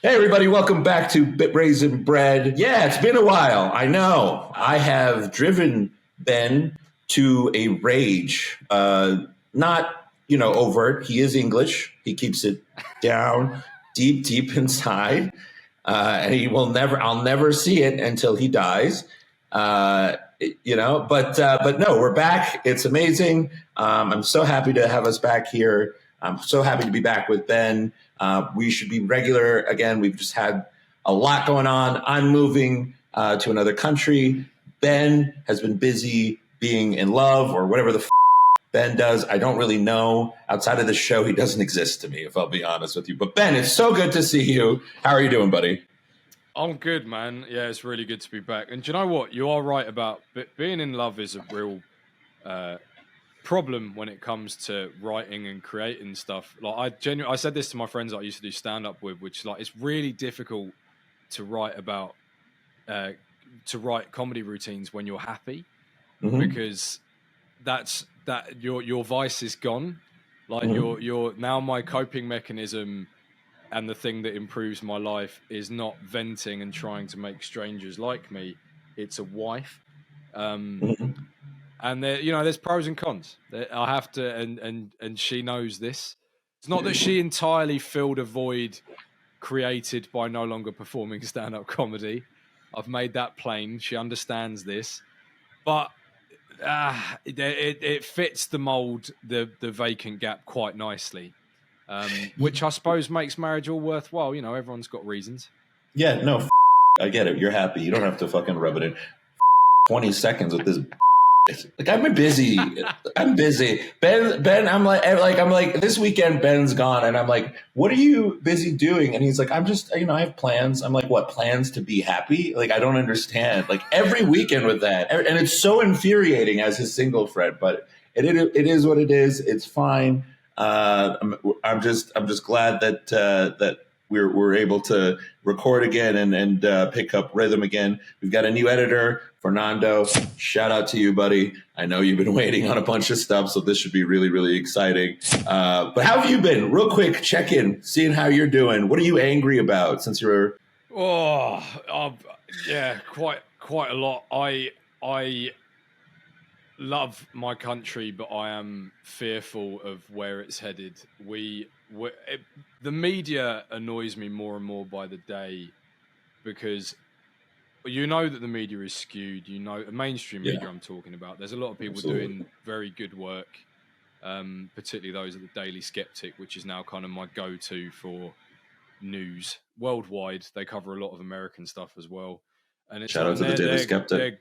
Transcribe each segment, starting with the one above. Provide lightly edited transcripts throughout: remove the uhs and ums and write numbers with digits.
Hey, everybody, welcome back to Bit Raisin Bread. Yeah, it's been a while. I know. I have driven Ben to a rage. Not, overt. He is English. He keeps it down deep, deep inside. And I'll never see it until he dies. But no, we're back. It's amazing. I'm so happy to have us back here. I'm so happy to be back with Ben. We should be regular again. We've just had a lot going on. I'm moving to another country. Ben has been busy being in love or whatever the Ben does. I don't really know. Outside of the show, he doesn't exist to me, if I'll be honest with you. But Ben, it's so good to see you. How are you doing, buddy? I'm good, man. Yeah, it's really good to be back. And do you know what? You are right about being in love is a real problem when it comes to writing and creating stuff. Like I said this to my friends that I used to do stand up with, which it's really difficult to write about to write comedy routines when you're happy, because your vice is gone. Like your now my coping mechanism and the thing that improves my life is not venting and trying to make strangers like me. It's a wife. And there's pros and cons. I have to, and she knows this. It's not that she entirely filled a void created by no longer performing stand-up comedy. I've made that plain. She understands this, but it fits the mold, the vacant gap quite nicely, which I suppose makes marriage all worthwhile. Everyone's got reasons. Yeah, no, I get it. You're happy. You don't have to fucking rub it in. 20 seconds with this. Like I'm busy. I'm busy. Ben, I'm like this weekend Ben's gone and I'm like, what are you busy doing? And he's like, I'm just, I have plans. I'm like, what, plans to be happy? Like, I don't understand. Like every weekend with that. And it's so infuriating as his single friend, but it is what it is. It's fine. I'm just glad that we're able to record again and pick up rhythm again. We've got a new editor, Fernando. Shout out to you, buddy. I know you've been waiting on a bunch of stuff, so this should be really, really exciting. But how have you been? Real quick, check in, seeing how you're doing. What are you angry about since you're? Yeah, quite a lot. I love my country, but I am fearful of where it's headed. The media annoys me more and more by the day, because that the media is skewed. The mainstream media I'm talking about. There's a lot of people doing very good work, particularly those at the Daily Skeptic, which is now kind of my go-to for news worldwide. They cover a lot of American stuff as well. And Shout out to the Daily Skeptic.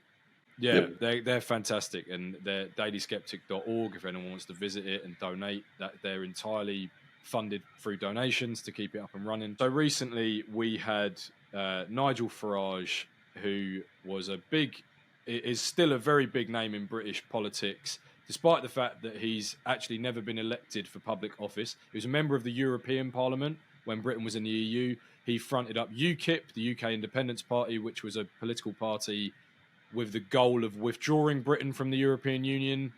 They're fantastic, and they're dailyskeptic.org if anyone wants to visit it and donate. That they're entirely funded through donations to keep it up and running. So recently we had Nigel Farage, who is still a very big name in British politics, despite the fact that he's actually never been elected for public office. He was a member of the European Parliament when Britain was in the EU. He fronted up UKIP, the UK Independence Party, which was a political party with the goal of withdrawing Britain from the European Union.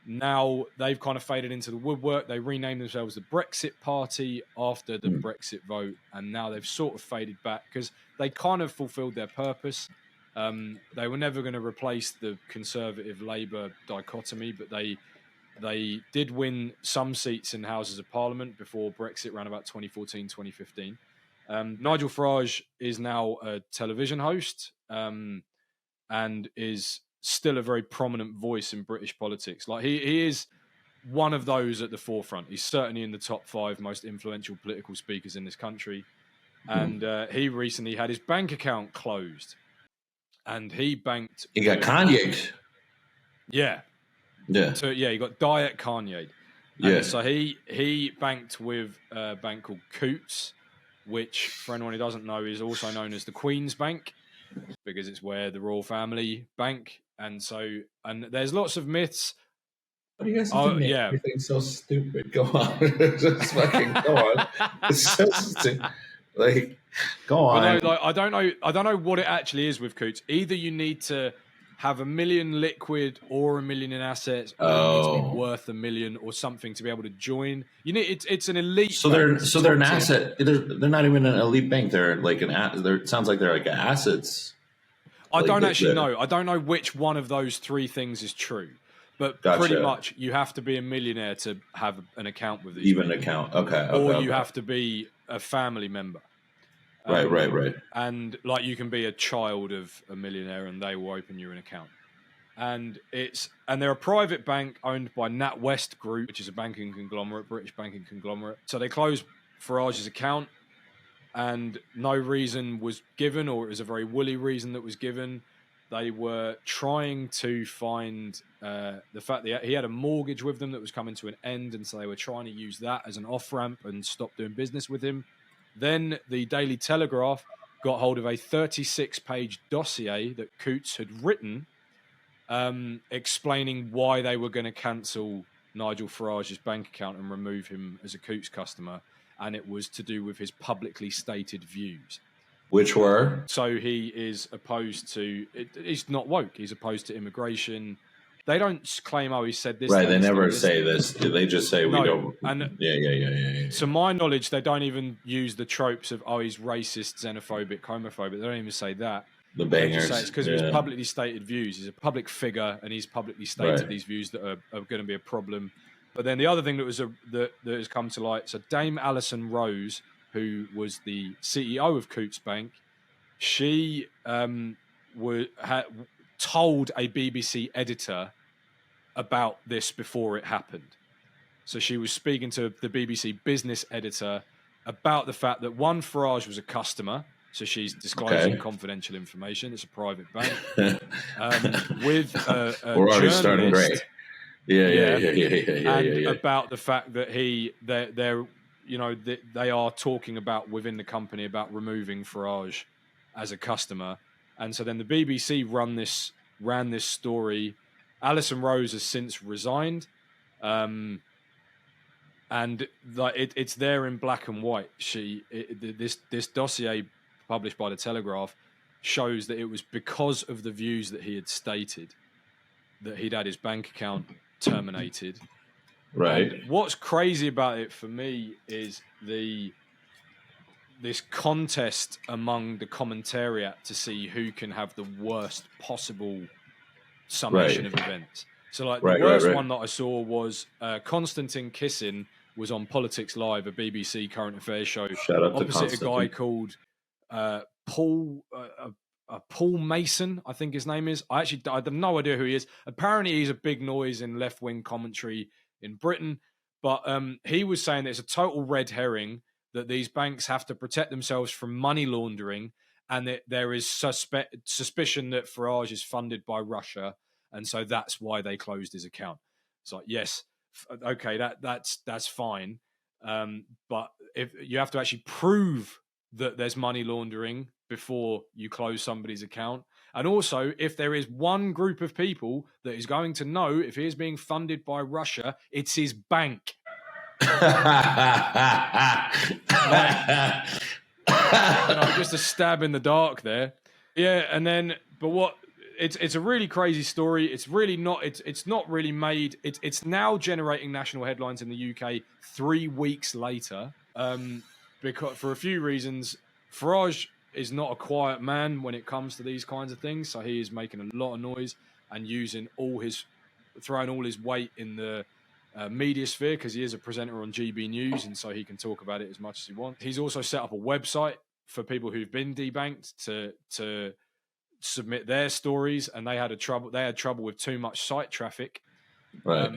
Now they've kind of faded into the woodwork. They renamed themselves the Brexit Party after the Brexit vote, and now they've sort of faded back because they kind of fulfilled their purpose. They were never going to replace the Conservative-Labour dichotomy, but they did win some seats in Houses of Parliament before Brexit around about 2014, 2015. Nigel Farage is now a television host, and is still a very prominent voice in British politics. Like he is one of those at the forefront. He's certainly in the top 5 most influential political speakers in this country. And he recently had his bank account closed, and he banked. He got Kanye'd. Yeah. So he got Diet Kanye. Yeah. So he banked with a bank called Coots, which, for anyone who doesn't know, is also known as the Queen's Bank, because it's where the royal family bank. And there's lots of myths. What do you guys think? Yeah. Everything's so stupid. Go on. Just fucking go on. It's so stupid. Like, go on. I don't know what it actually is with Coots. Either you need to have $1 million liquid or $1 million in assets, or you need to be worth $1 million or something to be able to join. You need it's an elite. So bank. they're an asset. They're not even an elite bank. They're like it sounds like they're like assets. I don't actually know. I don't know which one of those three things is true. But pretty much, you have to be a millionaire to have an account with these. Even an account, okay. Or you have to be a family member. Right. And like you can be a child of a millionaire, and they will open you an account. And they're a private bank owned by NatWest Group, which is a banking conglomerate, British banking conglomerate. So they closed Farage's account, and no reason was given, or it was a very woolly reason that was given. They were trying to find the fact that he had a mortgage with them that was coming to an end, and so they were trying to use that as an off-ramp and stop doing business with him. Then the Daily Telegraph got hold of a 36-page dossier that Coutts had written explaining why they were going to cancel Nigel Farage's bank account and remove him as a Coutts customer, and it was to do with his publicly stated views. Which were? So he is opposed to... He's not woke. He's opposed to immigration. They don't claim, he said this. Right, they never say this. They just say we don't... And yeah. To my knowledge, they don't even use the tropes of, he's racist, xenophobic, homophobic. They don't even say that. The bangers. Say it's because of his publicly stated views. He's a public figure, and he's publicly stated these views that are going to be a problem. But then the other thing that has come to light, so Dame Alison Rose, who was the CEO of Coutts Bank, she had told a BBC editor about this before it happened. So she was speaking to the BBC business editor about the fact that Farage was a customer, so she's disclosing confidential information. It's a private bank. With a we're already starting great. Yeah. About the fact that they are talking about within the company about removing Farage as a customer, and so then the BBC ran this story. Alison Rose has since resigned, and it's there in black and white. This dossier published by the Telegraph shows that it was because of the views that he had stated that he'd had his bank account terminated. Right. And what's crazy about it for me is this contest among the commentariat to see who can have the worst possible summation of events. So the worst one that I saw was Konstantin Kissin was on Politics Live, a BBC current affairs show, opposite a guy called Paul Mason, I think his name is. I have no idea who he is. Apparently he's a big noise in left-wing commentary in Britain, but he was saying that it's a total red herring that these banks have to protect themselves from money laundering, and that there is suspicion that Farage is funded by Russia, and so that's why they closed his account. It's like, yes, okay, that's fine, but if you have to actually prove that there's money laundering before you close somebody's account, and also if there is one group of people that is going to know if he is being funded by Russia, it's his bank. Just a stab in the dark there. Yeah, and then it's a really crazy story. It's really not. It's not really made. It's now generating national headlines in the UK 3 weeks later. Because for a few reasons, Farage is not a quiet man when it comes to these kinds of things. So he is making a lot of noise and throwing all his weight in the media sphere, because he is a presenter on GB News, and so he can talk about it as much as he wants. He's also set up a website for people who've been debanked to submit their stories, and they had trouble with too much site traffic, right?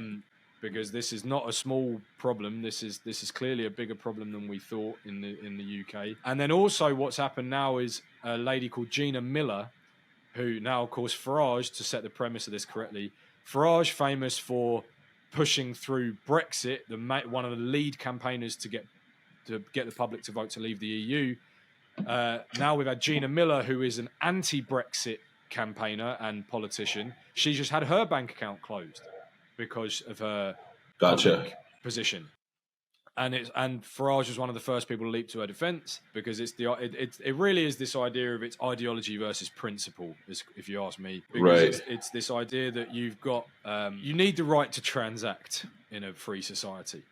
Because this is not a small problem. This is clearly a bigger problem than we thought in the UK. And then also what's happened now is a lady called Gina Miller, who now, of course, Farage, to set the premise of this correctly, Farage famous for pushing through Brexit, one of the lead campaigners to get the public to vote to leave the EU. Now we've had Gina Miller, who is an anti-Brexit campaigner and politician. She just had her bank account closed because of her public position. And Farage was one of the first people to leap to her defense, because it really is this idea of it's ideology versus principle, if you ask me, because it's this idea that you've got you need the right to transact in a free society.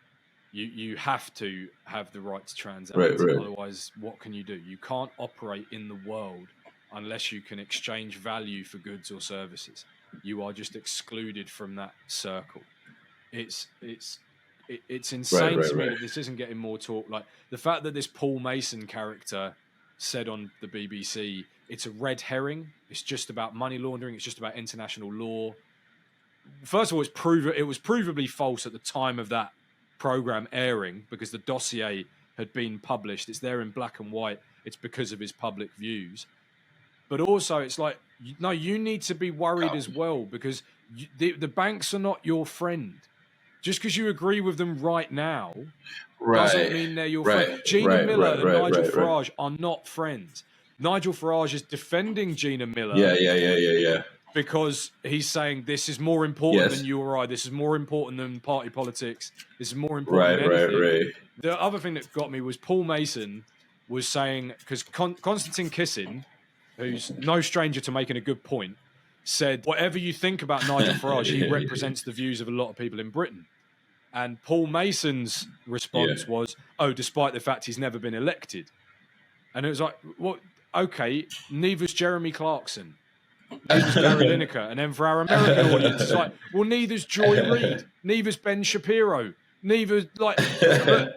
You have to have the right to transact. Otherwise, what can you do? You can't operate in the world unless you can exchange value for goods or services. You are just excluded from that circle. It's insane to me that this isn't getting more talk. Like the fact that this Paul Mason character said on the BBC, it's a red herring. It's just about money laundering. It's just about international law. First of all, it was provably false at the time of that program airing, because the dossier had been published. It's there in black and white. It's because of his public views. But also, it's like, no, you need to be worried as well, because the banks are not your friend. Just because you agree with them right now doesn't mean they're your friend. Gina Miller and Nigel Farage are not friends. Nigel Farage is defending Gina Miller. Yeah. Because he's saying this is more important than you or I. This is more important than party politics. This is more important than anything. The other thing that got me was Paul Mason was saying, because Konstantin Kisin, who's no stranger to making a good point, said, whatever you think about Nigel Farage, he represents the views of a lot of people in Britain. And Paul Mason's response was, oh, despite the fact he's never been elected. And it was like, well, okay, neither's Jeremy Clarkson, neither's Gary Lineker. And then for our American audience, it's like, well, neither's Joy Reid, neither's Ben Shapiro, neither's neither's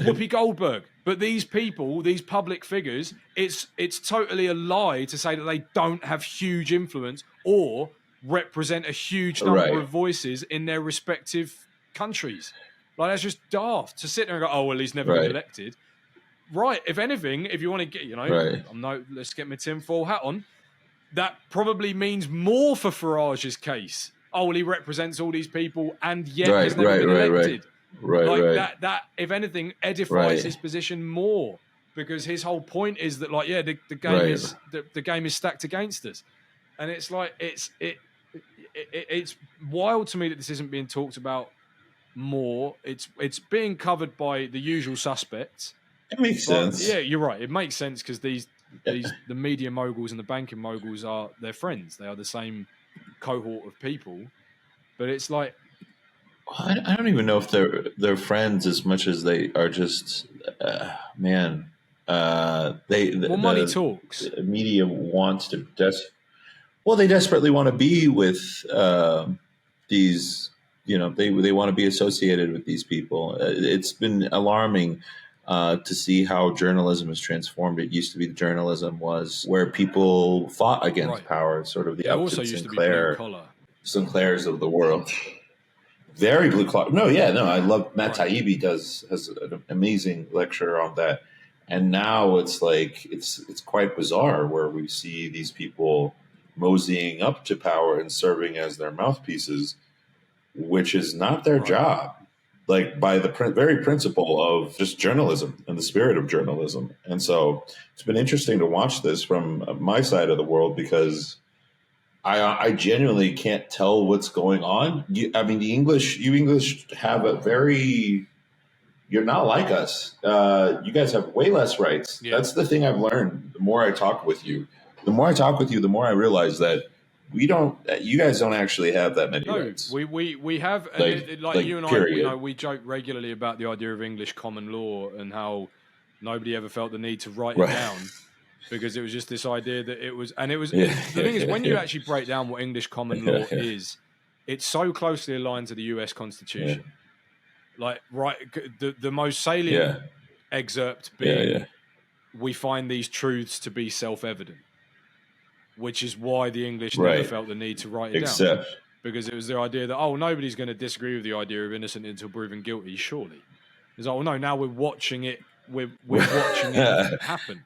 Whoopi Goldberg. But these people, these public figures, it's totally a lie to say that they don't have huge influence or represent a huge number of voices in their respective countries. Like, that's just daft to sit there and go, oh, well, he's never been elected. Right. If anything, if you want to get, let's get my tinfoil hat on. That probably means more for Farage's case. Oh, well, he represents all these people and yet he's never been elected. That, if anything, edifies his position more, because his whole point is that, like, the game is the game is stacked against us, and it's like it's wild to me that this isn't being talked about more. It's being covered by the usual suspects. It makes sense. Yeah, you're right. It makes sense because the media moguls and the banking moguls are their friends. They are the same cohort of people, but it's like, I don't even know if they're friends as much as they are just money talks. The media wants to they desperately want to be with these. They want to be associated with these people. It's been alarming to see how journalism has transformed. It used to be the journalism was where people fought against power, sort of the Upton Sinclairs of the world. Very blue collar. I love Matt Taibbi has an amazing lecture on that. And now it's like it's quite bizarre where we see these people moseying up to power and serving as their mouthpieces, which is not their job. Like, by the very principle of just journalism and the spirit of journalism. And so it's been interesting to watch this from my side of the world, because I genuinely can't tell what's going on. You English have a very, you're not like us. You guys have way less rights. Yeah. That's the thing I've learned. The more I talk with you, the more I realize that you guys don't actually have that many rights. We have, like you and period. I, we joke regularly about the idea of English common law and how nobody ever felt the need to write it down. Because it was just this idea that it was. The thing is, when you actually break down what English common law is, it's so closely aligned to the US Constitution. Like, the most salient excerpt being, we find these truths to be self-evident, which is why the English never felt the need to write it down. Because it was the idea that, nobody's going to disagree with the idea of innocent until proven guilty, surely. It's like, no, now we're watching it. We're watching it happen.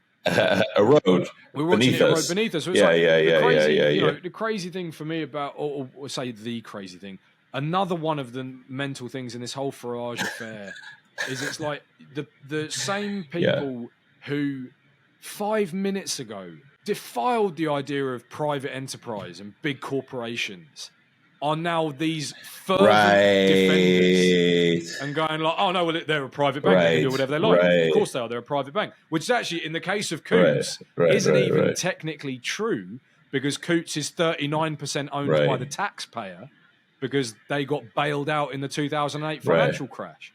Erode. We're watching it erode beneath us. So it's the crazy thing for me about, or say the crazy thing, another one of the mental things in this whole Farage affair is it's like the same people who 5 minutes ago defiled the idea of private enterprise and big corporations are now these fervent defenders Right. and going like, oh no, well they're a private bank, they can do whatever they like. Of course they are, they're a private bank. Which is actually, in the case of Coots, isn't even technically true, because Coots is 39% owned by the taxpayer because they got bailed out in the 2008 financial crash.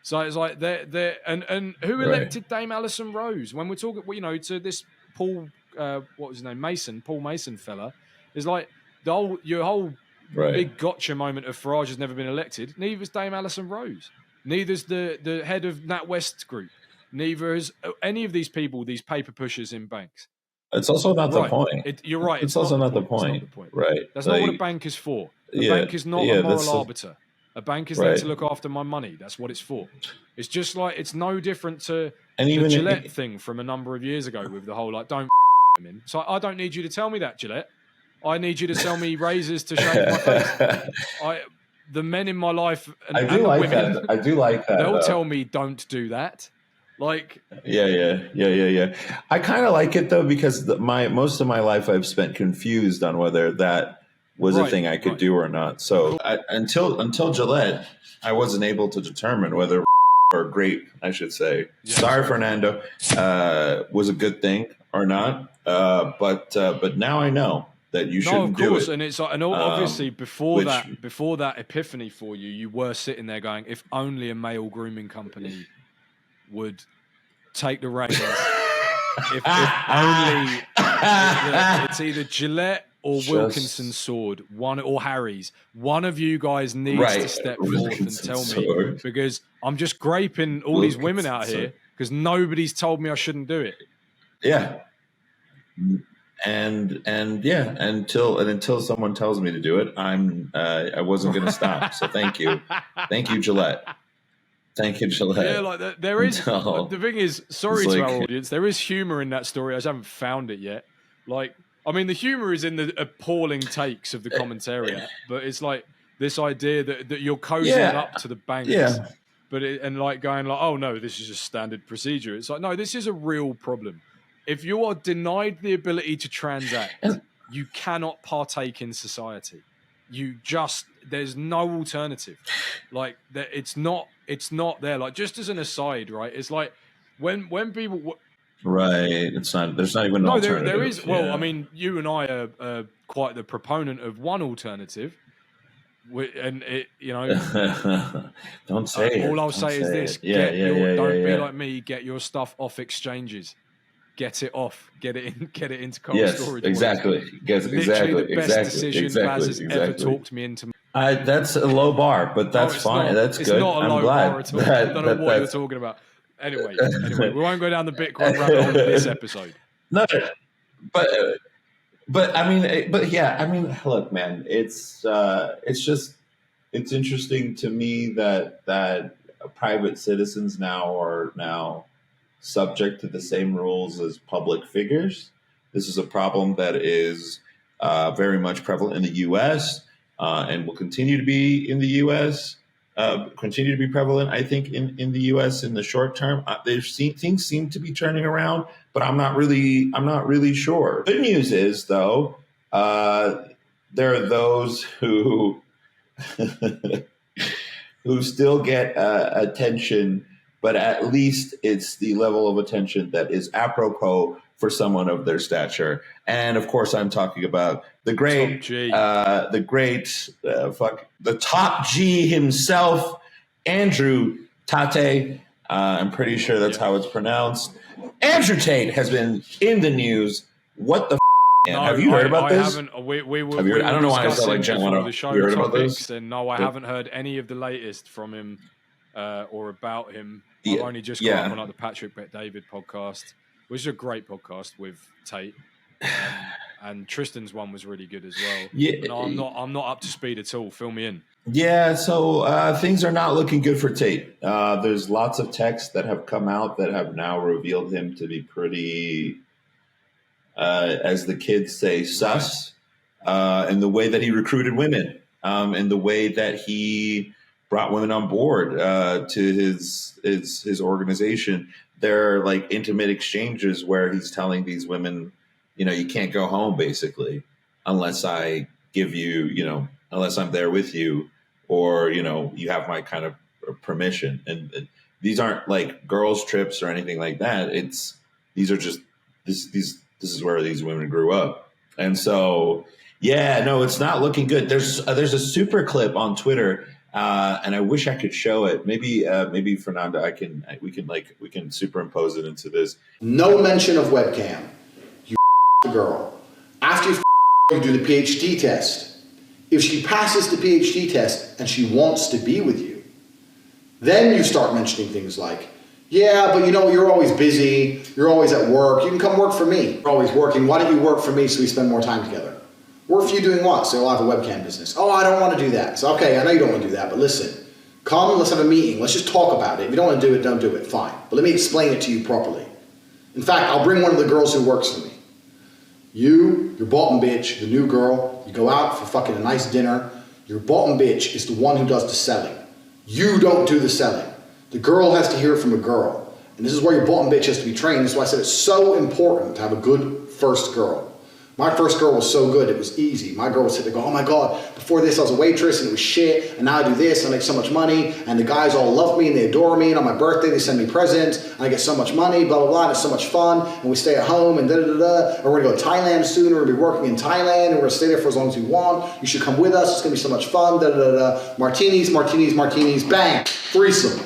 So it's like they're and who elected Dame Alison Rose? When we're talking, you know, to this Paul, what was his name, Paul Mason fella, is like your whole big gotcha moment of Farage has never been elected. Neither's Dame Alison Rose. Neither's the head of NatWest Group. Neither is any of these people, these paper pushers in banks. It's also not the point. You're right. It's also not the point. It's not the point. Right. That's not what a bank is for. A bank is not a moral arbiter. A bank is there to look after my money. That's what it's for. It's just like, it's no different to the Gillette thing from a number of years ago with the whole, like, don't him in. So I don't need you to tell me that, Gillette. I need you to sell me razors to shave my face. The men in my life and I do the like women, that. I do like that. They'll tell me don't do that. Like, yeah. I kind of like it though, because most of my life I've spent confused on whether that was a thing I could do or not. So until Gillette, I wasn't able to determine whether or great, I should say. Yeah, sorry, Fernando, was a good thing or not. But now I know that you shouldn't do it. No, of course, and it's like, and obviously before that epiphany for you, you were sitting there going, if only a male grooming company would take the reins. if only it's either Gillette or Wilkinson Sword, or Harry's. One of you guys needs to step forth and tell me, because I'm just graping all these women out here because nobody's told me I shouldn't do it. Yeah. And until someone tells me to do it, I wasn't going to stop. So thank you, Gillette. Thank you, Gillette. Yeah, like there is. The thing is, sorry to our audience, there is humor in that story. I just haven't found it yet. Like, I mean, the humor is in the appalling takes of the commentary, but it's like this idea that you're cozying up to the banks, but and like going like, oh no, this is just standard procedure. It's like, no, this is a real problem. If you are denied the ability to transact, you cannot partake in society. There's no alternative. Like, it's not there. Like, just as an aside, right? It's like when people, right? It's not. There's not even an alternative. There is. Well, yeah. I mean, you and I are quite the proponent of one alternative, and it, you know, don't say it. All I'll say is this: don't be like me. Get your stuff off exchanges. Get it off. Get it into cold storage. Exactly. Literally the best decision Baz has ever talked me into. That's a low bar, but that's fine. That's good. It's not a low bar at all. I don't know what you're talking about. Anyway, we won't go down the Bitcoin rabbit hole in this episode. No, but I mean, look, man, it's interesting to me that private citizens are subject to the same rules as public figures. This is a problem that is very much prevalent in the U.S. And will continue to be in the U.S. Continue to be prevalent, I think, in the U.S. in the short term. Things seem to be turning around, but I'm not really sure. Good news is, though, there are those who who still get attention. But at least it's the level of attention that is apropos for someone of their stature. And of course, I'm talking about the top G himself, Andrew Tate. I'm pretty sure that's how it's pronounced. Andrew Tate has been in the news. What the have you heard about this? I haven't. We were I don't know why I said like the show you heard about this? And no, I haven't heard any of the latest from him or about him. I've only just got up on like the Patrick Bet-David podcast, which is a great podcast with Tate, and Tristan's one was really good as well. Yeah, no, I'm not up to speed at all. Fill me in. Yeah, so things are not looking good for Tate. There's lots of texts that have come out that have now revealed him to be pretty, as the kids say, sus, in the way that he recruited women, in the way that he brought women on board to his organization. There are like intimate exchanges where he's telling these women, you know, you can't go home basically unless I give you, you know, unless I'm there with you, or you have my kind of permission. And these aren't like girls' trips or anything like that. These are just this is where these women grew up, and so yeah, no, it's not looking good. There's a super clip on Twitter. And I wish I could show it. Maybe Fernanda, we can superimpose it into this. No mention of webcam. You the girl. After you do the PhD test. If she passes the PhD test and she wants to be with you, then you start mentioning things like, yeah, but you're always busy. You're always at work. You can come work for me. You're always working. Why don't you work for me so we spend more time together? Work for you doing what? So I'll have a webcam business. Oh, I don't want to do that. So, okay, I know you don't want to do that, but listen, come, let's have a meeting. Let's just talk about it. If you don't want to do it, don't do it. Fine. But let me explain it to you properly. In fact, I'll bring one of the girls who works for me. Your bottom bitch, the new girl, you go out for fucking a nice dinner. Your bottom bitch is the one who does the selling. You don't do the selling. The girl has to hear it from a girl. And this is where your bottom bitch has to be trained. That's why I said it's so important to have a good first girl. My first girl was so good, it was easy. My girl would sit there and go, oh my God, before this I was a waitress and it was shit, and now I do this and I make so much money, and the guys all love me and they adore me, and on my birthday they send me presents, and I get so much money, blah, blah, blah, and it's so much fun, and we stay at home, and da-da-da-da, and we're gonna go to Thailand soon, we're gonna be working in Thailand, and we're gonna stay there for as long as we want, you should come with us, it's gonna be so much fun, da-da-da-da, martinis, martinis, martinis, bang, threesome.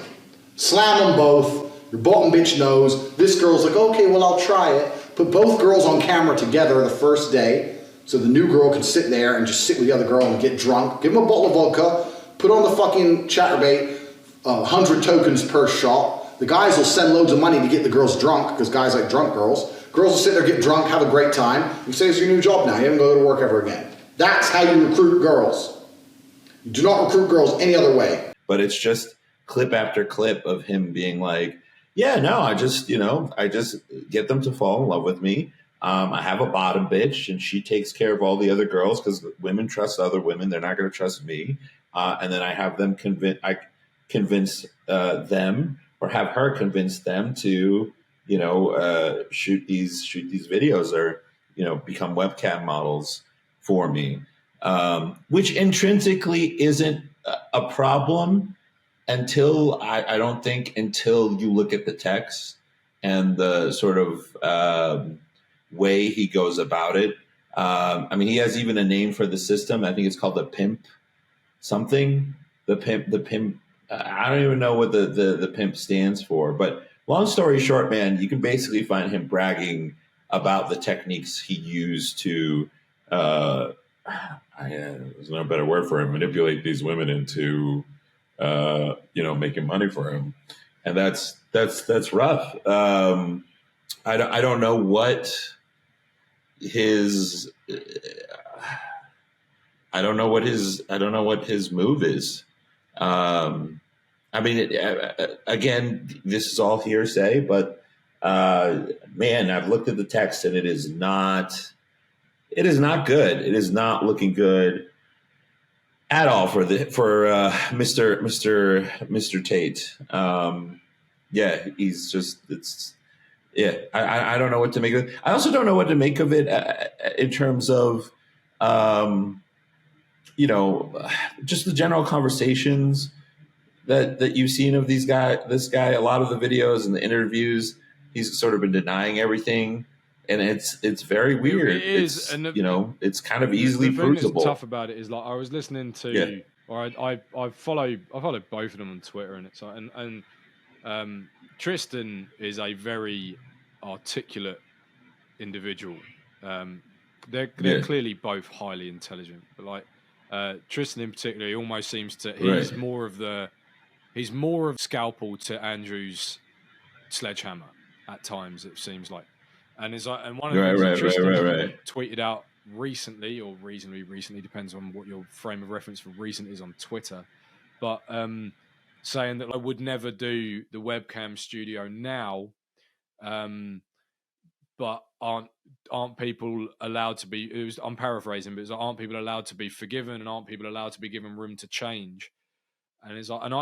Slam them both, your bottom bitch knows, this girl's like, okay, well I'll try it. Put both girls on camera together the first day, so the new girl can sit there and just sit with the other girl and get drunk. Give them a bottle of vodka, put on the fucking chatterbait, 100 tokens per shot. The guys will send loads of money to get the girls drunk, because guys like drunk girls. Girls will sit there, get drunk, have a great time. You say it's your new job now, you haven't go to work ever again. That's how you recruit girls. You do not recruit girls any other way. But it's just clip after clip of him being like, yeah, no, I just get them to fall in love with me. I have a bottom bitch, and she takes care of all the other girls because women trust other women. They're not going to trust me. And then I have them convince them, or have her convince them to, shoot these videos, or become webcam models for me, which intrinsically isn't a problem. I don't think until you look at the text and the sort of way he goes about it. He has even a name for the system. I think it's called the pimp something. The pimp. I don't even know what the pimp stands for. But long story short, man, you can basically find him bragging about the techniques he used to. There's no better word for him. Manipulate these women into. Making money for him, and that's rough. I don't know what his move is. Again, this is all hearsay, but man, I've looked at the text and it is not good. It is not looking good at all for Mr. Tate. He's just I don't know what to make of it. I also don't know what to make of it in terms of just the general conversations that you've seen of this guy. A lot of the videos and the interviews, he's sort of been denying everything. And it's very weird. It is, it's kind of easily provable. The thing that's tough about it is, like, I was listening to, or I follow both of them on Twitter, and it's like, and Tristan is a very articulate individual. They're clearly both highly intelligent, but like Tristan in particular, he almost seems to he's more of scalpel to Andrew's sledgehammer at times. It seems like. And one of the things that Tristan tweeted out recently, or reasonably recently, depends on what your frame of reference for recent is on Twitter, but saying that I would never do the webcam studio now, but aren't people allowed to be? I'm paraphrasing, but it's like, aren't people allowed to be forgiven, and aren't people allowed to be given room to change? And it's like, and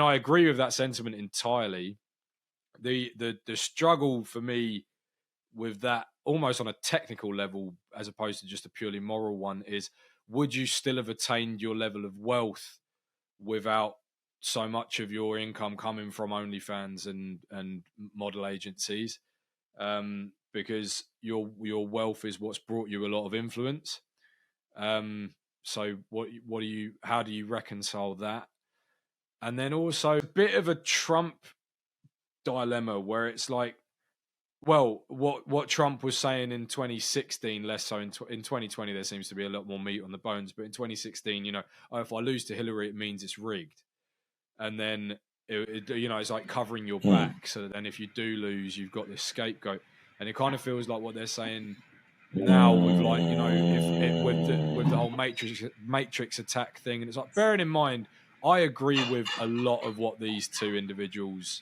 I agree with that sentiment entirely. The struggle for me with that, almost on a technical level as opposed to just a purely moral one, is would you still have attained your level of wealth without so much of your income coming from OnlyFans and model agencies? Because your wealth is what's brought you a lot of influence. So how do you reconcile that? And then also a bit of a Trump dilemma where it's like, well, what Trump was saying in 2016, less so in 2020, there seems to be a lot more meat on the bones. But in 2016, if I lose to Hillary, it means it's rigged. And then, it's like covering your back. So then if you do lose, you've got this scapegoat. And it kind of feels like what they're saying now with like, with the whole Matrix attack thing. And it's like, bearing in mind, I agree with a lot of what these two individuals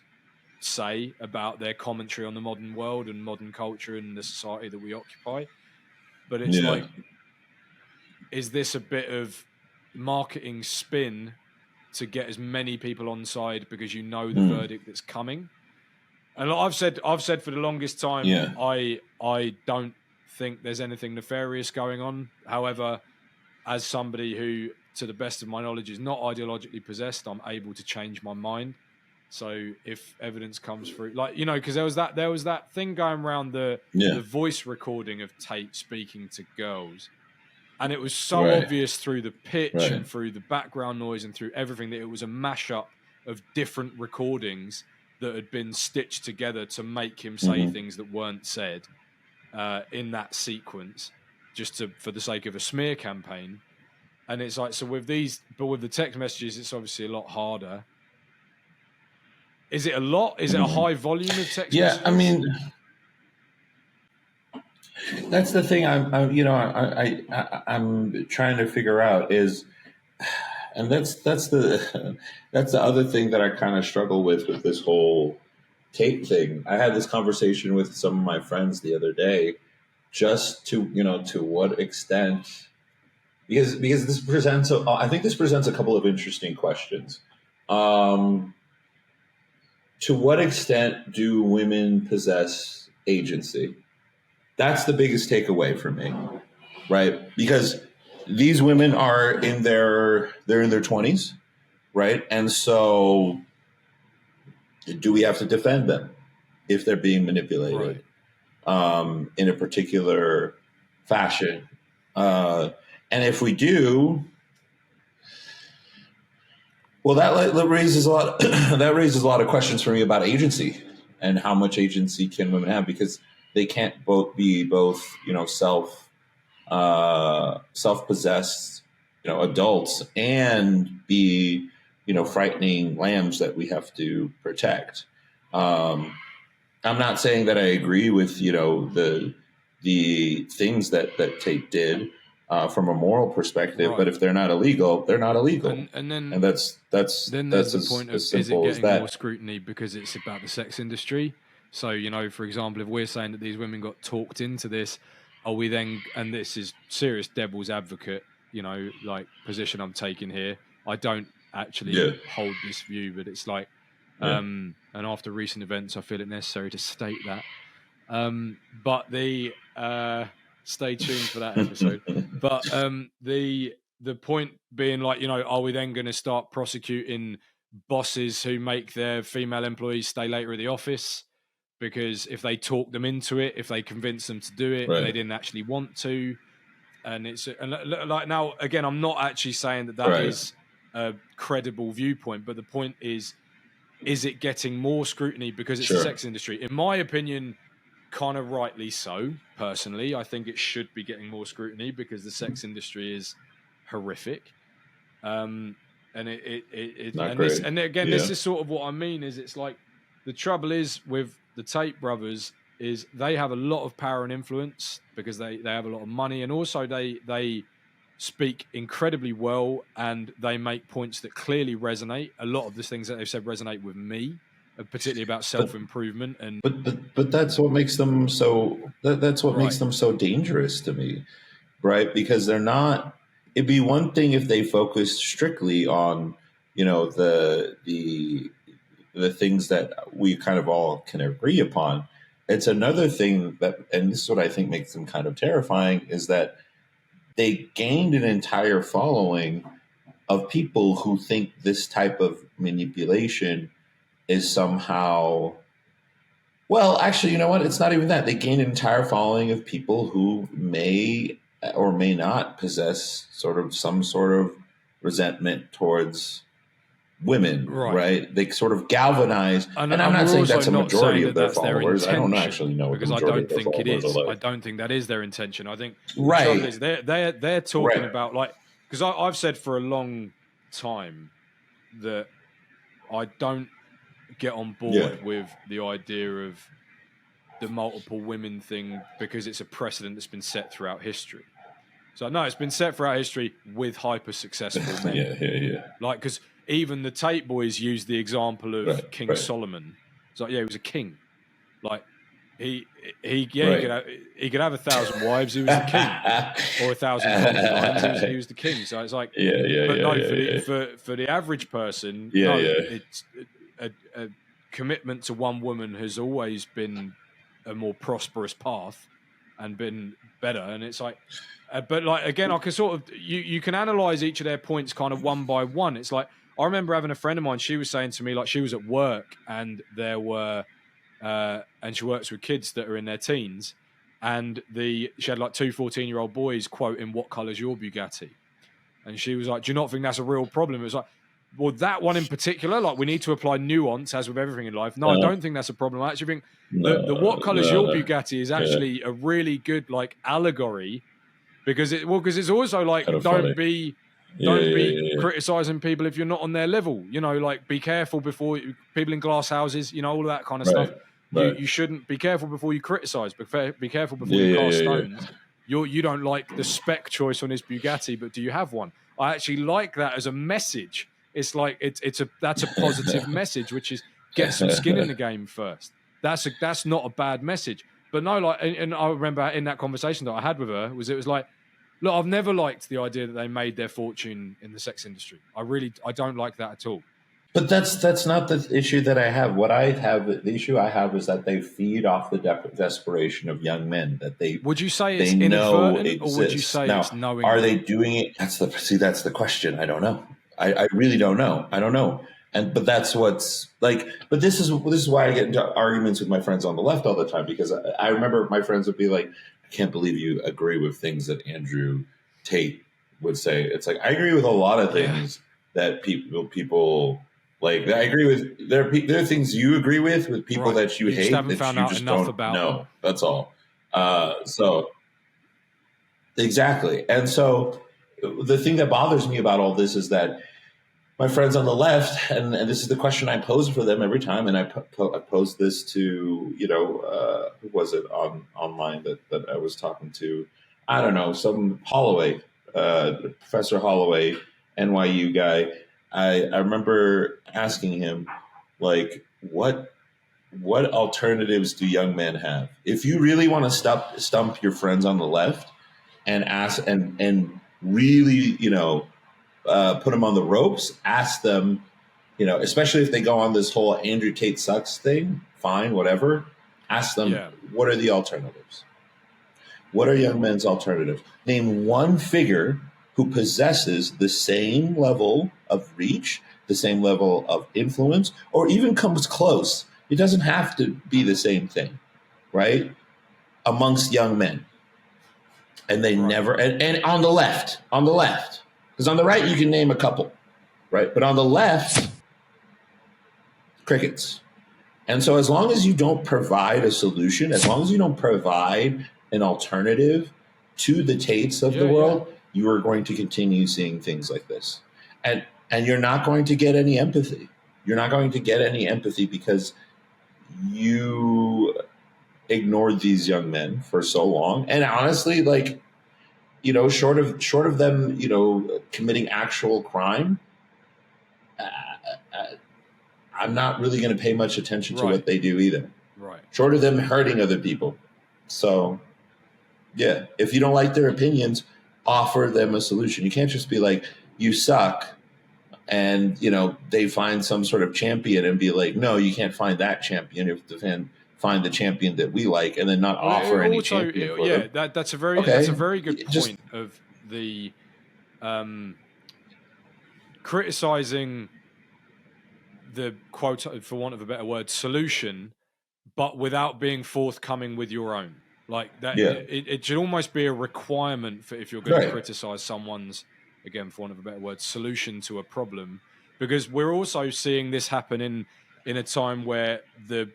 say about their commentary on the modern world and modern culture and the society that we occupy. But it's like, is this a bit of marketing spin to get as many people on side because the verdict that's coming? And I've said for the longest time, I don't think there's anything nefarious going on. However, as somebody who, to the best of my knowledge, is not ideologically possessed, I'm able to change my mind. So if evidence comes through, like, because there was that thing going around the voice recording of Tate speaking to girls, and it was so obvious through the pitch and through the background noise and through everything that it was a mashup of different recordings that had been stitched together to make him say things that weren't said in that sequence, just for the sake of a smear campaign. And it's like, so with the text messages, it's obviously a lot harder. Is it a lot? Is it a high volume of text messages? I mean, that's the thing I'm trying to figure out is, and that's the other thing that I kind of struggle with this whole Tate thing. I had this conversation with some of my friends the other day, just to what extent, because I think this presents a couple of interesting questions. To what extent do women possess agency? That's the biggest takeaway for me, right? Because these women are in their 20s, right? And so do we have to defend them if they're being manipulated in a particular fashion? And if we do, well, that raises a lot. That raises a lot of questions for me about agency and how much agency can women have, because they can't be both self-possessed adults and be frightening lambs that we have to protect. I'm not saying that I agree with the things that Tate did from a moral perspective, but if they're not illegal, they're not illegal. And that's there's the point of, is it getting more scrutiny because it's about the sex industry? So, for example, if we're saying that these women got talked into this, are we then, and this is serious devil's advocate, position I'm taking here. I don't actually hold this view, but it's like, and after recent events, I feel it necessary to state that. But stay tuned for that episode. But the point being, like, are we then going to start prosecuting bosses who make their female employees stay later at the office? Because if they talk them into it, if they convince them to do it, they didn't actually want to. And like, now, again, I'm not actually saying that is a credible viewpoint, but the point is it getting more scrutiny because it's the sex industry? In my opinion, kind of rightly so. Personally, I think it should be getting more scrutiny because the sex industry is horrific. And this is sort of what I mean. Is it's like, the trouble is with the Tate brothers is they have a lot of power and influence because they have a lot of money, and also they speak incredibly well and they make points that clearly resonate. A lot of the things that they've said resonate with me, particularly about self-improvement. And but that's what makes them so makes them so dangerous to me, right? Because they're not. It'd be one thing if they focused strictly on the things that we kind of all can agree upon. It's another thing that, and this is what I think makes them kind of terrifying, is that they gained an entire following of people who think this type of manipulation is somehow, well, actually, you know what? It's not even that. They gained an entire following of people who may or may not possess some sort of resentment towards women, right? They sort of galvanize, and I'm not saying that's a majority of their followers. I don't actually know, because I don't think it is. I don't think that is their intention. I think right. They're talking about, like, because I've said for a long time that I don't get on board with the idea of the multiple women thing, because it's a precedent that's been set throughout history. So no, it's been set throughout history with hyper successful men. Like, because even the Tate boys used the example of King Solomon. It's like, he was a king. Like, he could have 1,000 wives. He was the king, or 1,000 concubines. He was the king. So it's like, for the average person, it's a commitment to one woman has always been a more prosperous path and been better. And it's like, but like, again, I can sort of, you can analyze each of their points kind of one by one. It's like, I remember having a friend of mine, she was saying to me, like, she was at work and there were, and she works with kids that are in their teens, and she had like 2 14-year-old boys quoting, "What colour's your Bugatti?" And she was like, "Do you not think that's a real problem?" It was like, well, that one in particular, like, we need to apply nuance, as with everything in life. No, I don't think that's a problem. I actually think the "what colour's your Bugatti" is actually a really good, like, allegory, because it's also like, don't be criticizing people if you're not on their level. You know, like, be careful before people in glass houses, you know, all of that kind of stuff. You shouldn't be careful before you criticize. Be careful before you cast stones. You don't like the spec choice on his Bugatti, but do you have one? I actually like that as a message. It's like that's a positive message, which is get some skin in the game first. That's not a bad message. But no, like, and I remember in that conversation that I had with her, it was like, look, I've never liked the idea that they made their fortune in the sex industry. I don't like that at all. But that's not the issue that I have. The issue I have is that they feed off the desperation of young men that they. Would you say it's inadvertent, or would you say it's knowing? Are they doing it? That's the question. I don't know. I really don't know. I don't know. But that's what's like. But this is why I get into arguments with my friends on the left all the time, because I remember my friends would be like, "I can't believe you agree with things that Andrew Tate would say." It's like, I agree with a lot of things that people. Like, I agree with there are things you agree with people that you hate that you just don't know. That's all. So exactly. And so the thing that bothers me about all this is that my friends on the left, and this is the question I pose for them every time, and I posed this to, who was it online that I was talking to? I don't know, some Holloway, Professor Holloway, NYU guy. I remember asking him, like, what alternatives do young men have? If you really want to stump your friends on the left and ask and really, put them on the ropes, ask them, especially if they go on this whole Andrew Tate sucks thing, fine, whatever, ask them, what are the alternatives? What are young men's alternatives? Name one figure who possesses the same level of reach, the same level of influence, or even comes close. It doesn't have to be the same thing, right? Amongst young men. And they never, and on the left, because on the right, you can name a couple, right? But on the left, crickets. And so as long as you don't provide a solution, as long as you don't provide an alternative to the Tates of the world, you are going to continue seeing things like this. And you're not going to get any empathy. You're not going to get any empathy because you ignored these young men for so long. And honestly, like, short of them, committing actual crime, I'm not really going to pay much attention to what they do either. Right. Short of them hurting other people. So, yeah, if you don't like their opinions, offer them a solution. You can't just be like, you suck, and they find some sort of champion and be like, no, you can't find that champion. You have to find the champion that we like, and then not offer any champion. That's a very good point of the criticizing the quote, for want of a better word, solution, but without being forthcoming with your own. Like that, it should almost be a requirement for if you're going to criticize someone's, again, for want of a better word, solution to a problem, because we're also seeing this happen in a time where the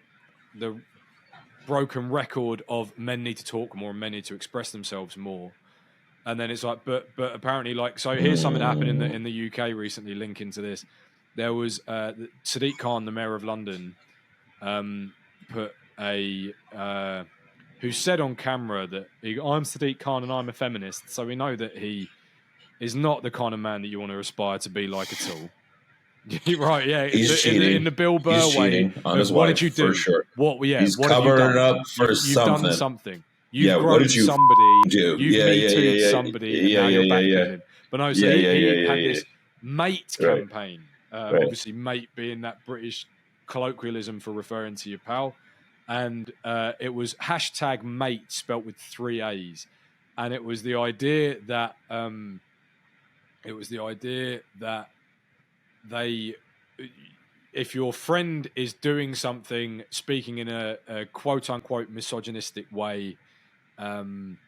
broken record of men need to talk more and men need to express themselves more. And then it's like, but apparently, like, so here's something that happened in the UK recently, linking to this. There was Sadiq Khan, the mayor of London, put who said on camera that I'm Sadiq Khan and I'm a feminist. So we know that he is not the kind of man that you want to aspire to be like at all. Right, yeah. He's cheating. In the Bill Burr way. What did you do? For sure. He's covering up for something. You've done something. You've groped somebody. You've Me Too'd somebody. And now you're backpedaling. But no, so he had this mate campaign. Obviously, mate being that British colloquialism for referring to your pal. And it was #mate spelt with 3 A's. And it was the idea that if your friend is doing something, speaking in a quote unquote misogynistic way, then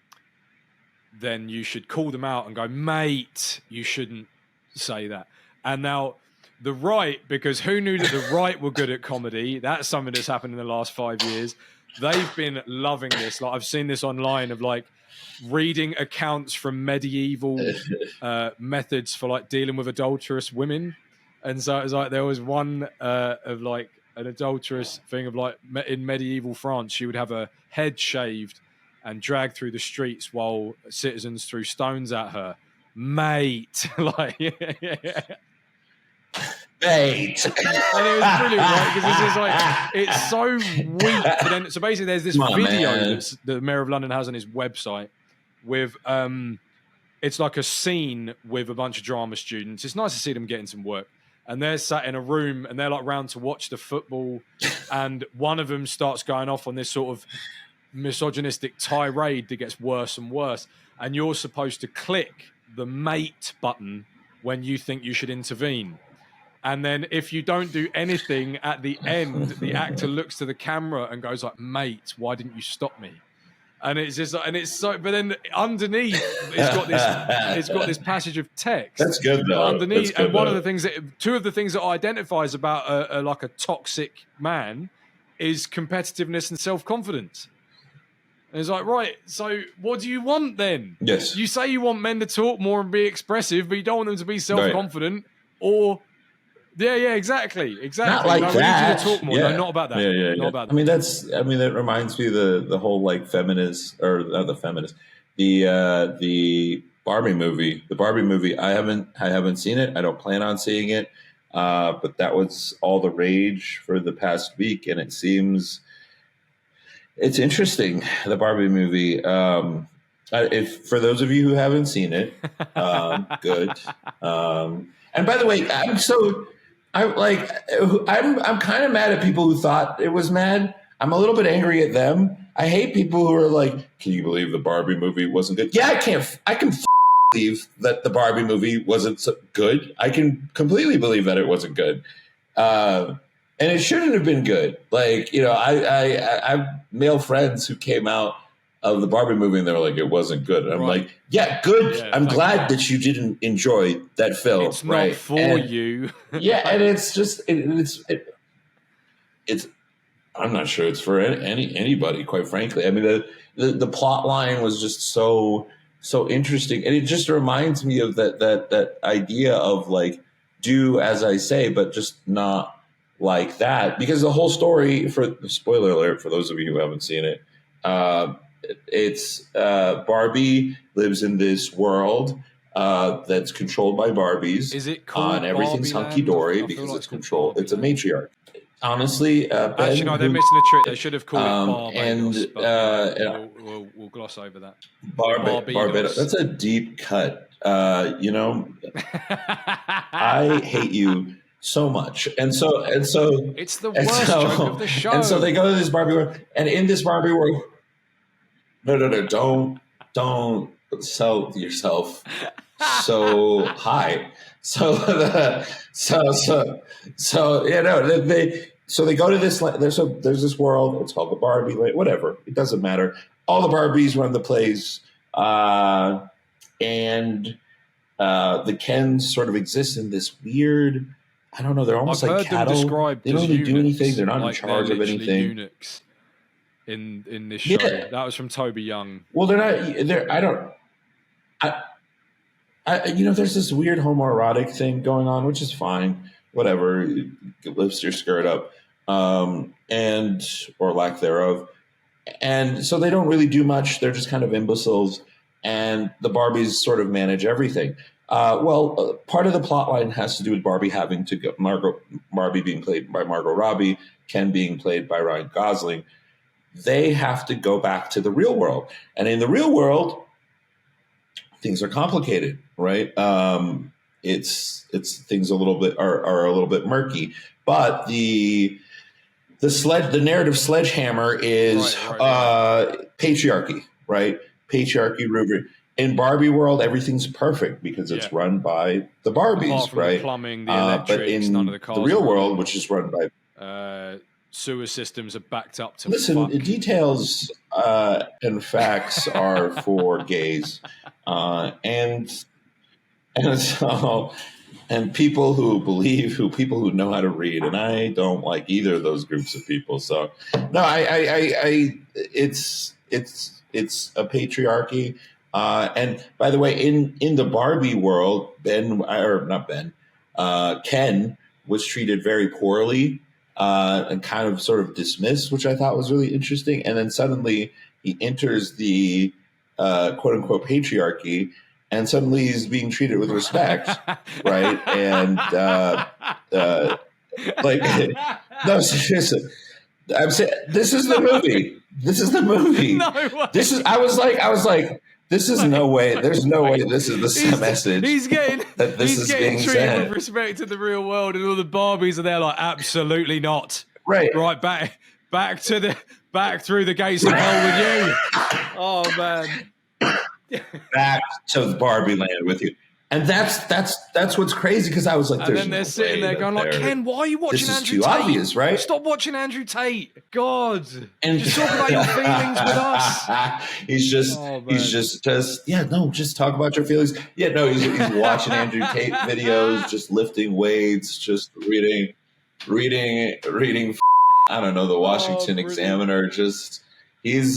you should call them out and go, mate, you shouldn't say that. And now the right, because who knew that the right were good at comedy? That's something that's happened in the last 5 years. They've been loving this. Like, I've seen this online of like reading accounts from medieval methods for like dealing with adulterous women. And so it was like there was one of like an adulterous thing of like in medieval France, she would have her head shaved and dragged through the streets while citizens threw stones at her. Mate, like, mate. And it was brilliant, right? Because this is like, it's so weak. But then, so basically, there's this video that the Mayor of London has on his website with, it's like a scene with a bunch of drama students. It's nice to see them getting some work. And they're sat in a room and they're like round to watch the football. And one of them starts going off on this sort of misogynistic tirade that gets worse and worse. And you're supposed to click the mate button when you think you should intervene. And then if you don't do anything at the end, the actor looks to the camera and goes like, mate, why didn't you stop me? And it's just, and it's so, but then underneath, it's got this passage of text. That's good though. Underneath, good, and one of the things two of the things that identifies about like a toxic man is competitiveness and self-confidence. And it's like, right, so what do you want then? Yes. You say you want men to talk more and be expressive, but you don't want them to be self-confident or... Yeah, exactly. Not like that. We need you to talk more. Yeah. No, not about that. Yeah. Not about that. I mean, that reminds me of the whole like feminist, or not the feminist, the Barbie movie. The Barbie movie. I haven't seen it. I don't plan on seeing it. But that was all the rage for the past week, and it seems it's interesting. The Barbie movie. If for those of you who haven't seen it, good. And by the way, I'm kind of mad at people who thought it was mad. I'm a little bit angry at them. I hate people who are like, "Can you believe the Barbie movie wasn't good?" Yeah, I can believe that the Barbie movie wasn't so good. I can completely believe that it wasn't good, and it shouldn't have been good. Like, you know, I have male friends who came out of the Barbie movie and they were like, it wasn't good. And I'm like, yeah, good. Yeah, I'm glad that you didn't enjoy that film. It's not for you. Yeah, and it's just it's I'm not sure it's for anybody, quite frankly. I mean, the plot line was just so interesting, and it just reminds me of that idea of like, do as I say, but just not like that. Because the whole story, for spoiler alert for those of you who haven't seen it, it's Barbie lives in this world that's controlled by Barbies. Is it called and everything's hunky dory because it's controlled. It's a matriarch. Honestly, Ben, actually, no, they're missing a trick. They should have called it Barbados, and we'll gloss over that. Barbados. That's a deep cut. You know, I hate you so much, and so it's the worst joke of the show. And so they go to this Barbie world, and in this Barbie world, no, don't sell yourself so high. So they go to this. There's this world. It's called the Barbie. Whatever. It doesn't matter. All the Barbies run the place, and the Kens sort of exist in this weird. I don't know. They're almost I've like heard cattle. them described They don't as really do eunuchs, anything. They're not like in charge of anything. Eunuchs in this show. Yeah. That was from Toby Young. Well, they're not. I don't. There's this weird homoerotic thing going on, which is fine. Whatever, it lifts your skirt up, and or lack thereof. And so they don't really do much. They're just kind of imbeciles, and the Barbies sort of manage everything. Part of the plot line has to do with Barbie having to go. Barbie being played by Margot Robbie, Ken being played by Ryan Gosling. They have to go back to the real world, and in the real world, things are complicated, right? It's things are a little bit murky, but the narrative sledgehammer is patriarchy, right? Patriarchy rubric. In Barbie world, everything's perfect because it's run by the Barbies, Apart from right? the plumbing, the electrics, but in none of the cars the real are world, running. which is run by sewer systems are backed up to listen, details and facts are for gays, and so people who know how to read, and I don't like either of those groups of people. So no, it's a patriarchy. And by the way, in the Barbie world, Ken was treated very poorly and kind of sort of dismissed, which I thought was really interesting. And then suddenly he enters the quote unquote patriarchy, and suddenly he's being treated with respect, right? And no, seriously, I'm saying this is the movie. This is the movie. No way. I was like. This is no way. There's no way this is the message. He's getting being treated said with respect to the real world, and all the Barbies are there like, absolutely not. Right, back through the gates of hell with you. Oh man, back to Barbie land with you. And that's what's crazy, because I was like, and then they're sitting there going like, Ken, why are you watching this is Andrew too Tate? obvious, right? Stop watching Andrew Tate. God, and just talk about your feelings with us. Just talk about your feelings. Yeah, no, he's watching Andrew Tate videos, just lifting weights, just reading. I don't know, the Washington Examiner. Just it's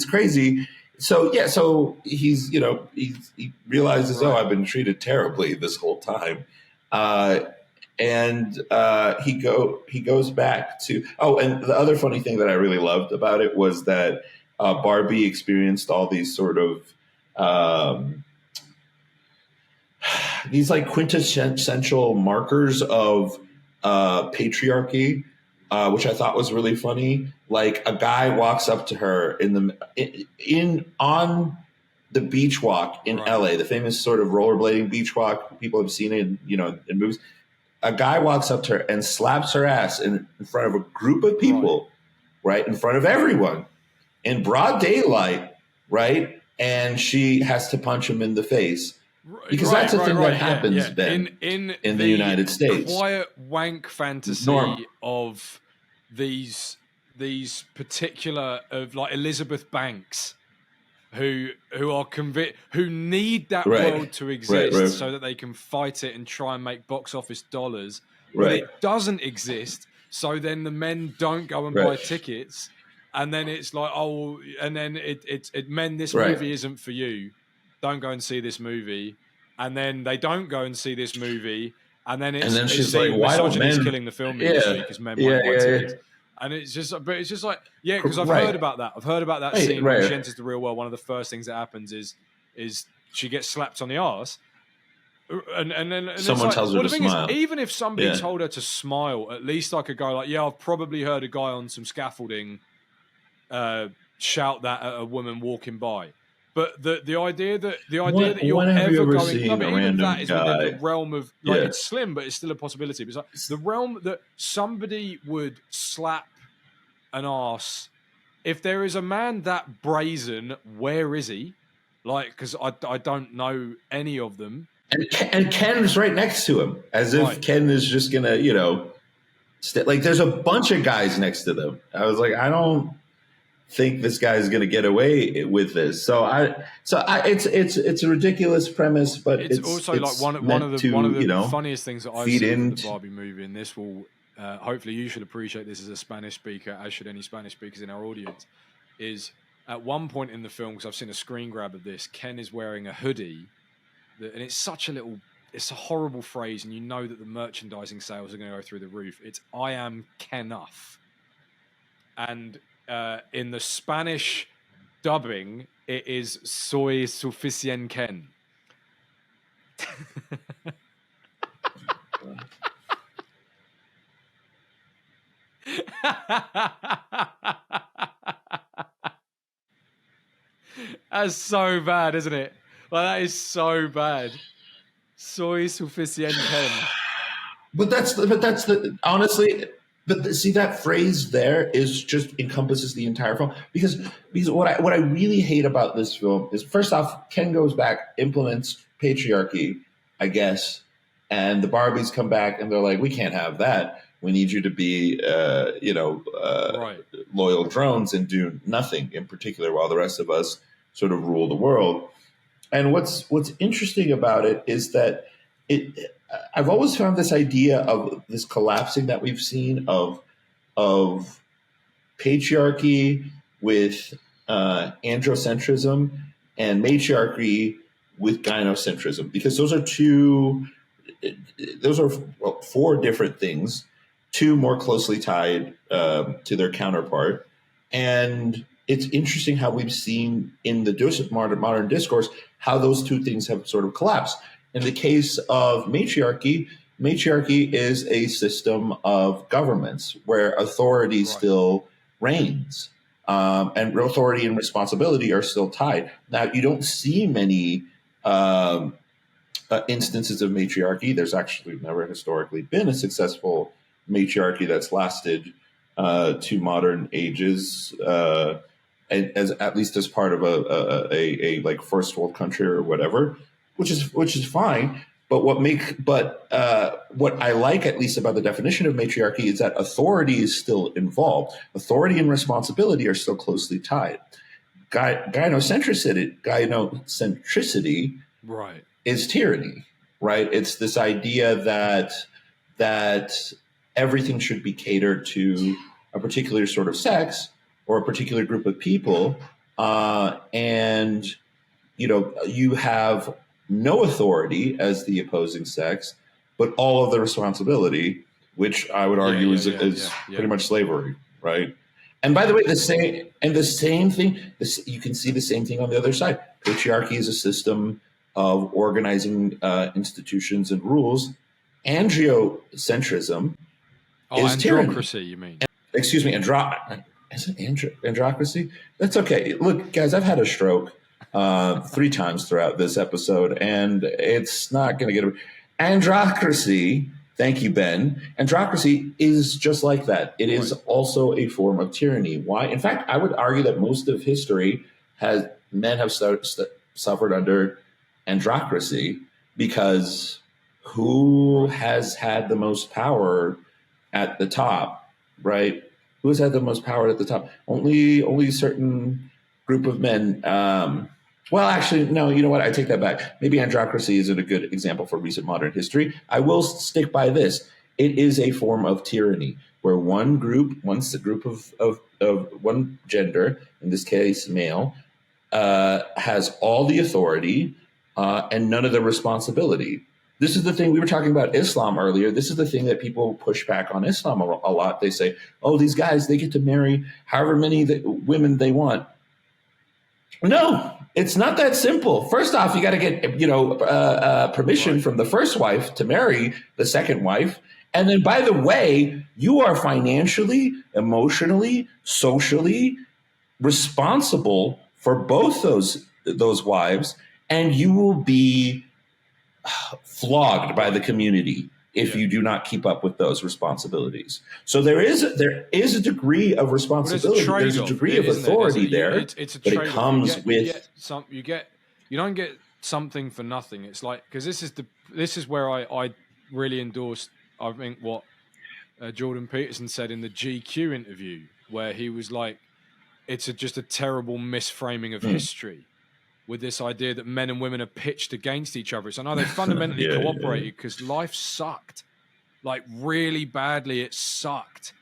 crazy. So he's he realizes, I've been treated terribly this whole time, and he goes back to and the other funny thing that I really loved about it was that Barbie experienced all these sort of these like quintessential markers of patriarchy, which I thought was really funny. Like a guy walks up to her on the beach walk in LA, the famous sort of rollerblading beach walk. People have seen it, in movies. A guy walks up to her and slaps her ass in front of a group of people, right? In front of everyone, in broad daylight, right? And she has to punch him in the face. Because that's a thing that happens then in the United States. Quiet wank fantasy of these particular of like Elizabeth Banks, who are who need that world to exist so that they can fight it and try and make box office dollars. But it doesn't exist, so then the men don't go and buy tickets, and then it's like, men, this movie isn't for you. Don't go and see this movie. And then they don't go and see this movie. And then she's like, why don't men killing the film industry because men won't buy tickets. And it's just like, because I've heard about that. I've heard about that scene when she enters the real world. One of the first things that happens is she gets slapped on the arse. And then someone tells her to smile. Even if somebody told her to smile, at least I could go like, I've probably heard a guy on some scaffolding shout that at a woman walking by. But the idea that you're ever going, even that is within the realm of it's slim, but it's still a possibility. But it's like the realm that somebody would slap an arse if there is a man that brazen, where is he? Like, because I don't know any of them. And Ken's right next to him, as if Ken is just gonna, like there's a bunch of guys next to them. I was like, I don't think this guy's gonna get away with this. So it's a ridiculous premise, but it's also like one of the funniest things that I've seen with the Barbie movie, and this will hopefully you should appreciate this as a Spanish speaker, as should any Spanish speakers in our audience, is at one point in the film, because I've seen a screen grab of this, Ken is wearing a hoodie, and it's a horrible phrase, and you know that the merchandising sales are going to go through the roof. It's "I am Kenuff," and in the Spanish dubbing, it is "Soy suficient Ken." That's so bad, isn't it? Like, that is so bad. Soy suficient Ken. But see, that phrase there is just encompasses the entire film, because what I really hate about this film is, first off, Ken goes back, implements patriarchy, I guess, and the Barbies come back and they're like, we can't have that. We need you to be, loyal drones and do nothing in particular, while the rest of us sort of rule the world. And what's interesting about it is that I've always found this idea of this collapsing that we've seen of patriarchy with androcentrism and matriarchy with gynocentrism, because those are four different things, two more closely tied to their counterpart. And it's interesting how we've seen in the modern discourse how those two things have sort of collapsed. In the case of matriarchy is a system of governments where authority still reigns, and authority and responsibility are still tied. Now, you don't see many instances of matriarchy. There's actually never historically been a successful matriarchy that's lasted to modern ages, at least as part of a like first world country or whatever, which is fine. But what I like, at least about the definition of matriarchy, is that authority is still involved. Authority and responsibility are still closely tied. Gynocentricity, right, is tyranny, right? It's this idea that everything should be catered to a particular sort of sex or a particular group of people, and you have no authority as the opposing sex, but all of the responsibility, which I would argue is pretty much slavery, right? And by the way, the same thing, you can see the same thing on the other side. Patriarchy is a system of organizing institutions and rules. Androcentrism is androcracy, tyranny. You mean? Excuse me, is it androcracy? That's okay. Look, guys, I've had a stroke 3 times throughout this episode, and it's not going to get androcracy. Thank you, Ben. Androcracy is just like that. It is also a form of tyranny. Why? In fact, I would argue that most of history men have suffered under androcracy, because who has had the most power at the top, right? Who has had the most power at the top? Only a certain group of men. Well, actually, no, you know what? I take that back. Maybe androcracy isn't a good example for recent modern history. I will stick by this. It is a form of tyranny where one group, once a group of one gender, in this case male, has all the authority and none of the responsibility. This is the thing, we were talking about Islam earlier. This is the thing that people push back on Islam a lot. They say, oh, these guys, they get to marry however many women they want. No, it's not that simple. First off, you got to get permission from the first wife to marry the second wife. And then, by the way, you are financially, emotionally, socially responsible for both those wives, and you will be flogged by the community if you do not keep up with those responsibilities. So there is a degree of responsibility. There's a degree of authority there. It's a but trade-off. It comes you don't get something for nothing. It's like, because this is where I really endorsed, I think, what Jordan Peterson said in the GQ interview, where he was like, it's just a terrible misframing of history, with this idea that men and women are pitched against each other. So no, they fundamentally cooperated because life sucked, like really badly. It sucked.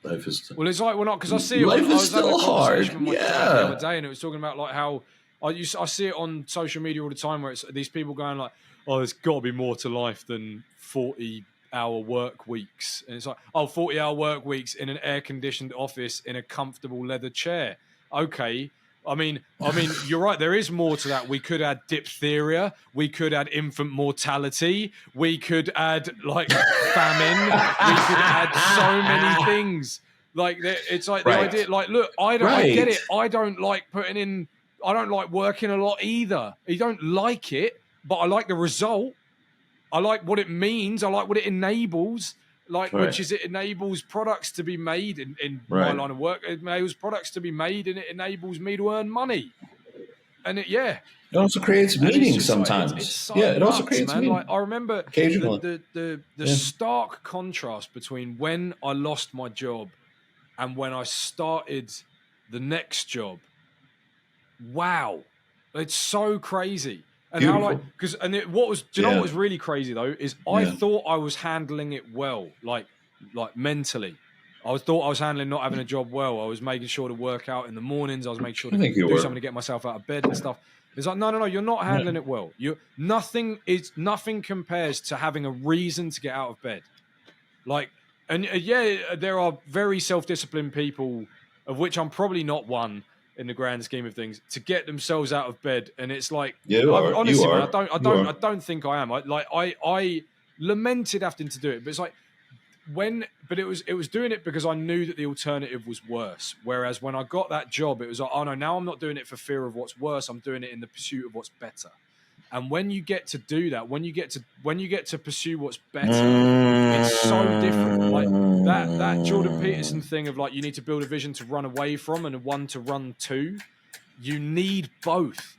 Life is well, it's like, well, not because I see it. Life I is was still having a hard. conversation with my dad the other day, and it was talking about like how I see it on social media all the time, where it's these people going like, "Oh, there's got to be more to life than 40-hour work weeks," and it's like, "Oh, 40-hour work weeks in an air-conditioned office in a comfortable leather chair." Okay. I mean, you're right. There is more to that. We could add diphtheria. We could add infant mortality. We could add like famine. We could add so many things. Like it's like the idea. Like, look, I get it. I don't like working a lot either. You don't like it, but I like the result. I like what it means. I like what it enables. Which is, it enables products to be made in my line of work. It enables products to be made, and it enables me to earn money. And it also creates meaning sometimes. It's so it also nuts, creates man. meaning. Like, I remember occasionally the stark contrast between when I lost my job and when I started the next job. Wow, it's so crazy. And beautiful. What was really crazy though is I thought I was handling it well, like mentally. I thought I was handling not having a job well. I was making sure to work out in the mornings. I was making sure to do something to get myself out of bed and stuff. It's like, no, you're not handling it well. Nothing compares to having a reason to get out of bed. Like, and there are very self-disciplined people, of which I'm probably not one, in the grand scheme of things, to get themselves out of bed. And it's like, honestly, man, I don't think I am. I lamented having to do it, but it's like it was doing it because I knew that the alternative was worse. Whereas when I got that job, it was like, oh no, now I'm not doing it for fear of what's worse. I'm doing it in the pursuit of what's better. And when you get to do that, when you get to pursue what's better, it's so different. Like that Jordan Peterson thing of like, you need to build a vision to run away from and one to run to. You need both.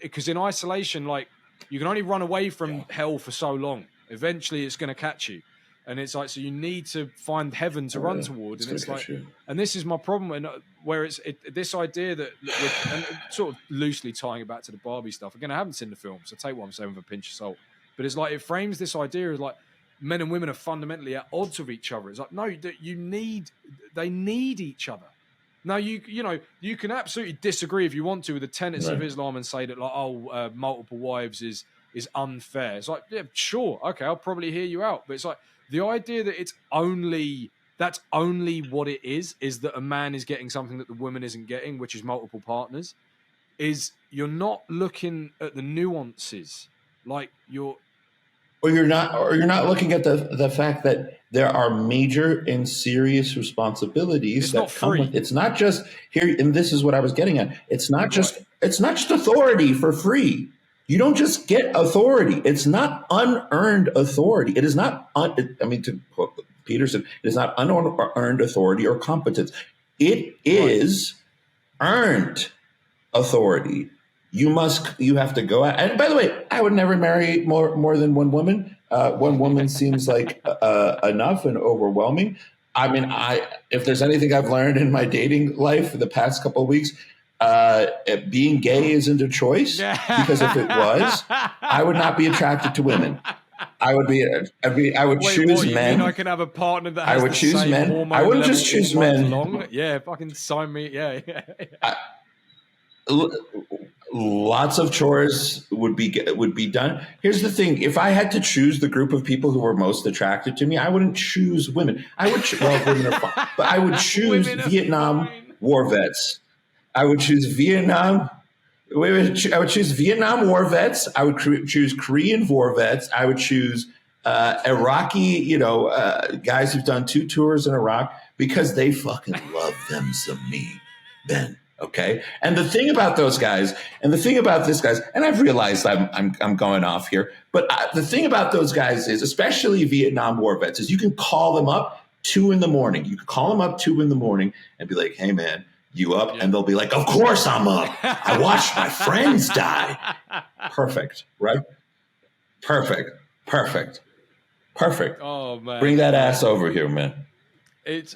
Because in isolation, like, you can only run away from hell for so long. Eventually, it's going to catch you. And it's like, so you need to find heaven to run towards. And it's like, and this is my problem, and where this idea that, and sort of loosely tying it back to the Barbie stuff. Again, I haven't seen the film, so take what I'm saying with a pinch of salt. But it's like, it frames this idea as like men and women are fundamentally at odds with each other. It's like, no, they need each other. Now, you can absolutely disagree if you want to with the tenets of Islam and say that like, multiple wives is unfair. It's like, yeah, sure, okay, I'll probably hear you out. But it's like, the idea that that's only what it is that a man is getting something that the woman isn't getting, which is multiple partners, is you're not looking at the nuances. Like you're not looking at the fact that there are major and serious responsibilities that come with. It's not just here, and this is what I was getting at. It's not just authority for free. You don't just get authority. It's not unearned authority. It is not, to quote Peterson, it is not unearned authority or competence. It is earned authority. You have to go out. And by the way, I would never marry more than one woman. One woman seems like enough and overwhelming. I mean, if there's anything I've learned in my dating life for the past couple of weeks, being gay isn't a choice, because if it was, I would not be attracted to women. I would choose men. I can have a partner that has I would choose same men. hormone I wouldn't just choose men. Long. Yeah, fucking sign me. Yeah. Lots of chores would be done. Here's the thing: if I had to choose the group of people who were most attracted to me, I wouldn't choose women. I would women are fine, but I would choose Vietnam war vets. I would choose Vietnam. I would choose Vietnam war vets. I would choose Korean war vets. I would choose Iraqi, guys who've done 2 tours in Iraq, because they fucking love them some me, Ben. Okay. And the thing about those guys, and the thing about this guys, and I've realized I'm going off here, but the thing about those guys is, especially Vietnam War vets, is you can call them up 2 a.m. You can call them up 2 a.m. and be like, "Hey man, you up?" Yeah. And they'll be like, "Of course I'm up. I watched my friends die." Perfect. Right? Perfect. Oh man. Bring that ass over here, man.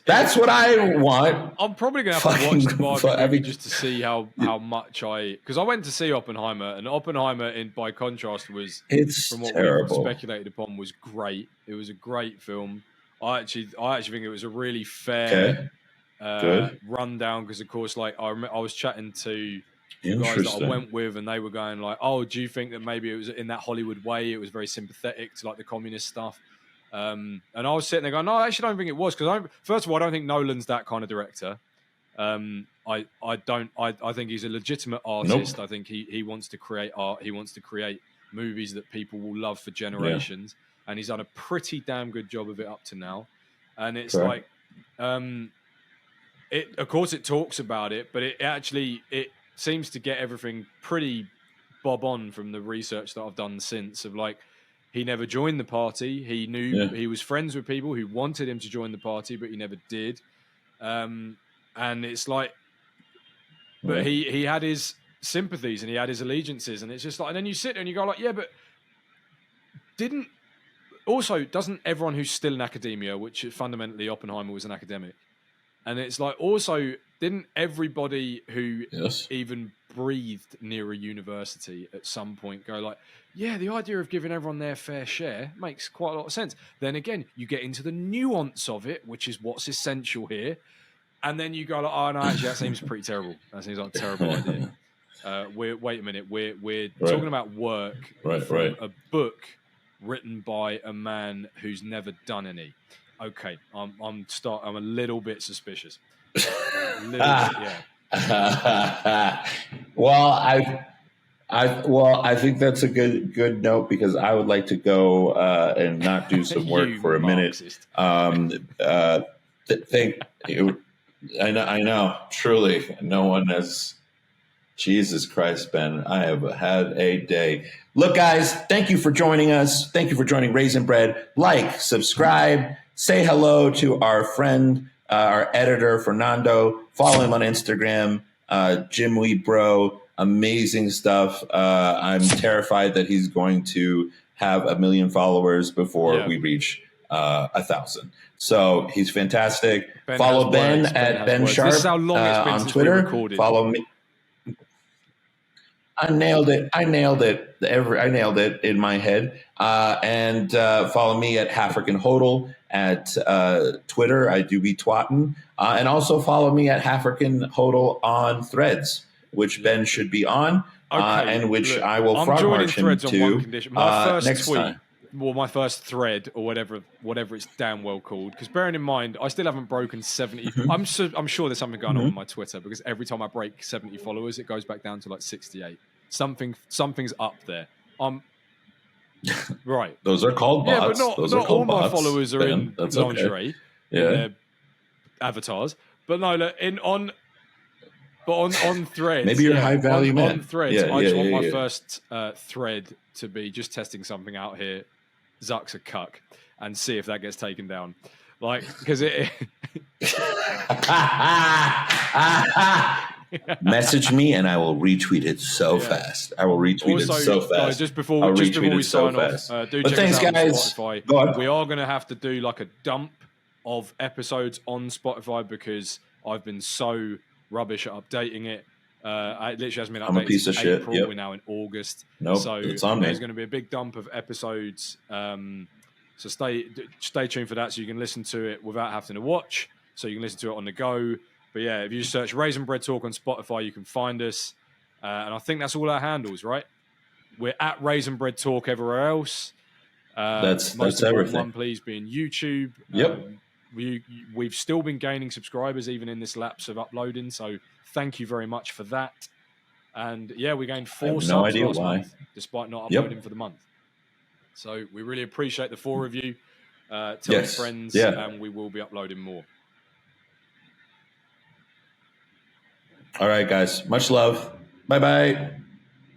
That's what I want. I'm probably going to have to watch the Barbie movie just to see how much because I went to see Oppenheimer, and Oppenheimer, by contrast, was from what terrible. we speculated upon, was great. It was a great film. I actually think it was a really fair rundown, because of course, like I was chatting to the guys that I went with, and they were going like, "Oh, do you think that maybe it was in that Hollywood way? It was very sympathetic to like the communist stuff." And I was sitting there going, "No, I actually don't think it was, because first of all, I don't think Nolan's that kind of director. I think he's a legitimate artist. I think he wants to create art. He wants to create movies that people will love for generations, and he's done a pretty damn good job of it up to now. And it's like, of course, it talks about it, but it seems to get everything pretty bob on from the research that I've done since, of like, he never joined the party. He knew he was friends with people who wanted him to join the party, but he never did. And it's like, but he had his sympathies and he had his allegiances, and it's just like, and then you sit there and you go like, yeah, but doesn't everyone who's still in academia, which fundamentally Oppenheimer was an academic, and it's like, also, didn't everybody who even breathed near a university at some point go like, yeah, the idea of giving everyone their fair share makes quite a lot of sense. Then again, you get into the nuance of it, which is what's essential here. And then you go like, oh no, actually that seems pretty terrible. That seems like a terrible idea. Wait a minute. We're talking about work from a book written by a man who's never done any. Okay, I'm a little bit suspicious. A little bit, yeah. Well, I think that's a good note, because I would like to go and not do some work for a Marxist. minute. Thank you. I know. Truly, no one has. Jesus Christ, Ben, I have had a day. Look, guys, thank you for joining us. Thank you for joining Raisin Bread. Like, subscribe, say hello to our friend, our editor, Fernando. Follow him on Instagram, Jim Wheat Bro. Amazing stuff. I'm terrified that he's going to have 1 million followers before we reach 1,000. So he's fantastic. Follow Ben at Ben Sharp on Twitter. Follow me. I nailed it. I nailed it in my head. And follow me at Hafrican Hodel at Twitter. I do be twatting. And also follow me at Hafrican Hodel on Threads, which Ben should be on, and which I will frog march him to next time. Well, my first thread, or whatever it's damn well called, because bearing in mind, I still haven't broken 70. I'm sure there's something going on with my Twitter, because every time I break 70 followers, it goes back down to like 68. Something's up there. Right. Those are called bots. Yeah, but not all my followers are in lingerie. Okay. Yeah. Their avatars. But no, look, on Threads. Maybe you're high value man. On Threads, I just want my first thread to be just testing something out here. Zuck's a cuck, and see if that gets taken down. Like, because it. Message me and I will retweet it so fast. I will retweet it so fast. Guys, just before we sign off, do check us out on Spotify. Go on. We are going to have to do like a dump of episodes on Spotify, because I've been so rubbish at updating it. It literally hasn't been updated. I'm a piece of shit. April. Yep. We're now in August. Nope, so it's on me. There's going to be a big dump of episodes. So stay tuned for that, so you can listen to it without having to watch. So you can listen to it on the go. But yeah, if you search Raisin Bread Talk on Spotify, you can find us. And I think that's all our handles, right? We're at Raisin Bread Talk everywhere else. That's most everything. One, please, being YouTube. Yep. We've still been gaining subscribers even in this lapse of uploading. So thank you very much for that. And yeah, we gained 4 subs last month, despite not uploading for the month. So we really appreciate the 4 of you. Tell your friends, and we will be uploading more. All right, guys. Much love. Bye-bye.